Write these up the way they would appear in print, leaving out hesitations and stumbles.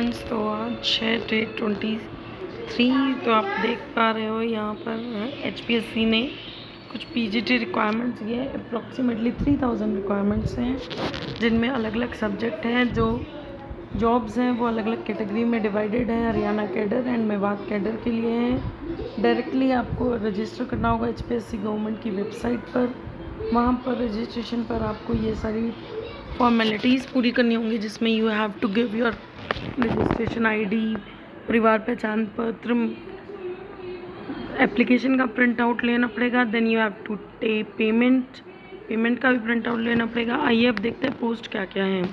Friends, तो आज है डेट 23। तो आप देख पा रहे हो यहाँ पर HPSC ने कुछ PGT रिक्वायरमेंट्स दिए। अप्रॉक्सीमेटली 3000 रिक्वायरमेंट्स हैं, जिनमें अलग अलग सब्जेक्ट हैं। जो जॉब्स हैं वो अलग अलग कैटेगरी में डिवाइडेड है। Haryana cadre and Mewat cadre के लिए है। डायरेक्टली आपको रजिस्टर करना होगा HPSC गवर्नमेंट की वेबसाइट पर। वहाँ पर रजिस्ट्रेशन पर आपको ये सारी फॉर्मेलिटीज़ पूरी करनी होंगी, जिसमें you have to give your registration ID, परिवार पहचान पत्र, एप्लीकेशन का प्रिंट आउट लेना पड़ेगा। देन यू हैव टू टे पेमेंट का भी प्रिंट आउट लेना पड़ेगा। आइए अब देखते हैं पोस्ट क्या क्या है।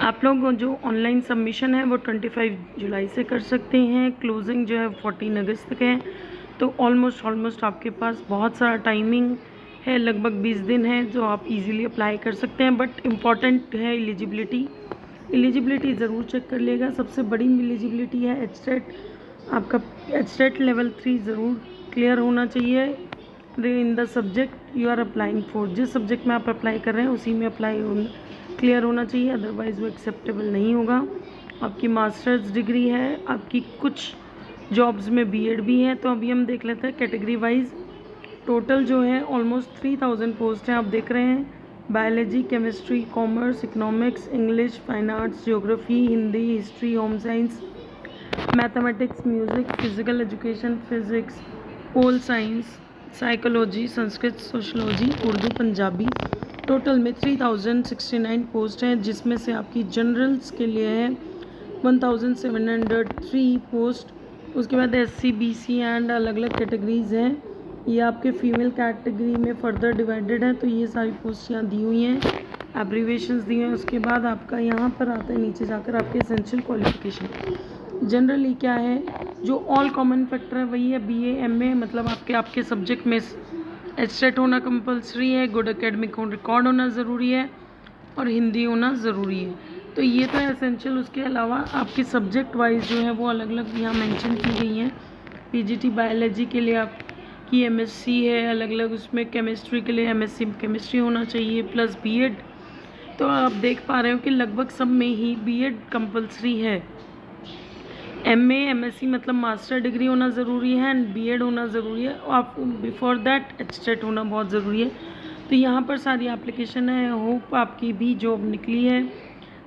आप लोग जो ऑनलाइन सबमिशन है वो 25 जुलाई से कर सकते हैं। क्लोजिंग जो है 14 अगस्त तक है। तो ऑलमोस्ट आपके पास बहुत सारा टाइमिंग है, लगभग 20 दिन है, जो आप इजीली अप्लाई कर सकते हैं। बट इम्पॉर्टेंट है एलिजिबिलिटी ज़रूर चेक कर लेगा। सबसे बड़ी एलिजिबिलिटी है एचटेट। आपका एचटेट लेवल 3 ज़रूर क्लियर होना चाहिए in the subject you are applying for. जिस सब्जेक्ट में आप अप्लाई कर रहे हैं उसी में क्लियर होना चाहिए, अदरवाइज़ वो एक्सेप्टेबल नहीं होगा। आपकी मास्टर्स डिग्री है, आपकी कुछ जॉब्स में BEd भी है। तो अभी हम देख लेते हैं कैटेगरी वाइज। टोटल जो है ऑलमोस्ट 3000 पोस्ट हैं। आप देख रहे हैं biology, chemistry, commerce, economics, English, fine arts, geography, Hindi, history, home science, mathematics, music, physical education, physics, pol science, psychology, Sanskrit, sociology, Urdu, Punjabi. Total में 3069 पोस्ट हैं, जिसमें से आपकी जनरल्स के लिए है 1703 पोस्ट। उसके बाद SC, BC एंड अलग अलग कैटेगरीज़ हैं। ये आपके फीमेल कैटेगरी में फर्दर डिवाइडेड है। तो ये सारी पोस्ट यहाँ दी हुई हैं, एब्रीवेशंस दी हैं। उसके बाद आपका यहाँ पर आता है नीचे जाकर आपके एसेंशियल क्वालिफिकेशन। जनरली क्या है, जो ऑल कॉमन फैक्टर है वही है BA MA, मतलब आपके सब्जेक्ट में एचटेट होना कंपलसरी है, गुड एकेडमिक रिकॉर्ड होना ज़रूरी है और हिंदी होना ज़रूरी है। तो ये तो एसेंशियल। उसके अलावा आपके सब्जेक्ट वाइज जो है वो अलग अलग यहाँ मेंशन की गई हैं। PGT बायोलॉजी के लिए आपकी MSc है अलग अलग, उसमें केमिस्ट्री के लिए MSc केमिस्ट्री होना चाहिए प्लस BEd। तो आप देख पा रहे हो कि लगभग सब में ही BEd कंपलसरी है। MA MSc मतलब मास्टर डिग्री होना ज़रूरी है एंड BEd होना ज़रूरी है। आप बिफोर दैट एचटेट होना बहुत ज़रूरी है। तो यहाँ पर सारी एप्लीकेशन है। होप आपकी भी जॉब निकली है।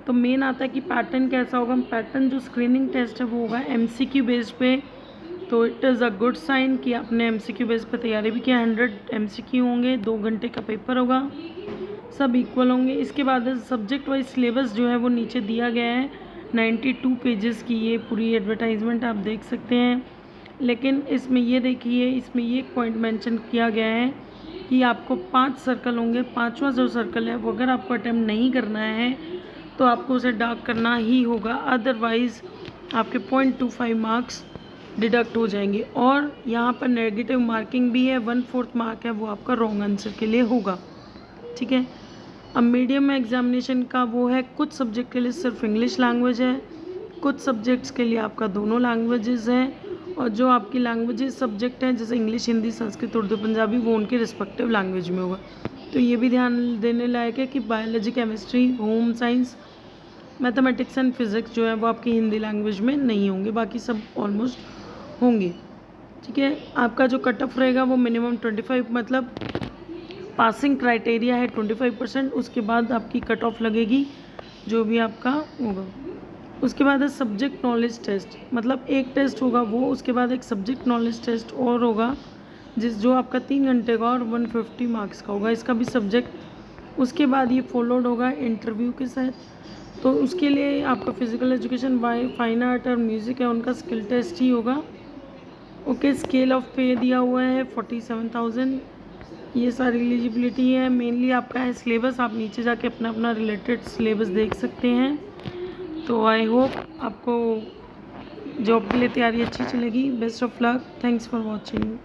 तो मेन आता है कि पैटर्न कैसा होगा। पैटर्न जो स्क्रीनिंग टेस्ट है वो होगा MCQ बेस पे। तो it is a good sign कि आपने MCQ बेस पे तैयारी भी किया। 100 MCQ होंगे, 2 घंटे का पेपर होगा, सब इक्वल होंगे। इसके बाद सब्जेक्ट वाइज सिलेबस जो है वो नीचे दिया गया है। 92 पेजेस की ये पूरी एडवर्टाइजमेंट आप देख सकते हैं। लेकिन इसमें ये देखिए, इसमें ये एक पॉइंट मेंशन किया गया है कि आपको 5 सर्कल होंगे। 5वां जो सर्कल है वो अगर आपको अटैम्प्ट नहीं करना है तो आपको उसे डार्क करना ही होगा, अदरवाइज़ आपके 0.25 मार्क्स डिडक्ट हो जाएंगे। और यहाँ पर नेगेटिव मार्किंग भी है, 1/4 मार्क है वो आपका रॉन्ग आंसर के लिए होगा। ठीक है। अब मीडियम में एग्जामिनेशन का वो है, कुछ सब्जेक्ट के लिए सिर्फ इंग्लिश लैंग्वेज है, कुछ सब्जेक्ट्स के लिए आपका दोनों लैंग्वेजेस हैं। और जो आपकी लैंग्वेजेस सब्जेक्ट हैं जैसे इंग्लिश, हिंदी, संस्कृत, उर्दू, पंजाबी, वो उनके रिस्पेक्टिव लैंग्वेज में होगा। तो ये भी ध्यान देने लायक है कि biology, chemistry, home science, mathematics and physics जो है वो आपकी हिंदी लैंग्वेज में नहीं होंगे, बाकी सब ऑलमोस्ट होंगे। ठीक है। आपका जो कट ऑफ रहेगा वो मिनिमम 25, मतलब पासिंग क्राइटेरिया है 25%। उसके बाद आपकी कट ऑफ लगेगी जो भी आपका होगा। उसके बाद है सब्जेक्ट नॉलेज टेस्ट, मतलब एक टेस्ट होगा वो, उसके बाद एक सब्जेक्ट नॉलेज टेस्ट और होगा जो आपका 3 घंटे का और 150 मार्क्स का होगा, इसका भी सब्जेक्ट। उसके बाद ये फॉलोड होगा इंटरव्यू के साथ। तो उसके लिए आपका फिजिकल एजुकेशन, फाइन आर्ट और म्यूज़िक है, उनका स्किल टेस्ट ही होगा। ओके। स्केल ऑफ पे दिया हुआ है 47,000। ये सारी एलिजिबिलिटी है। मेनली आपका है सिलेबस, आप नीचे जाके अपना अपना रिलेटेड सिलेबस देख सकते हैं। तो आई होप आपको जॉब के लिए तैयारी अच्छी चलेगी। Best of luck. Thanks for watching.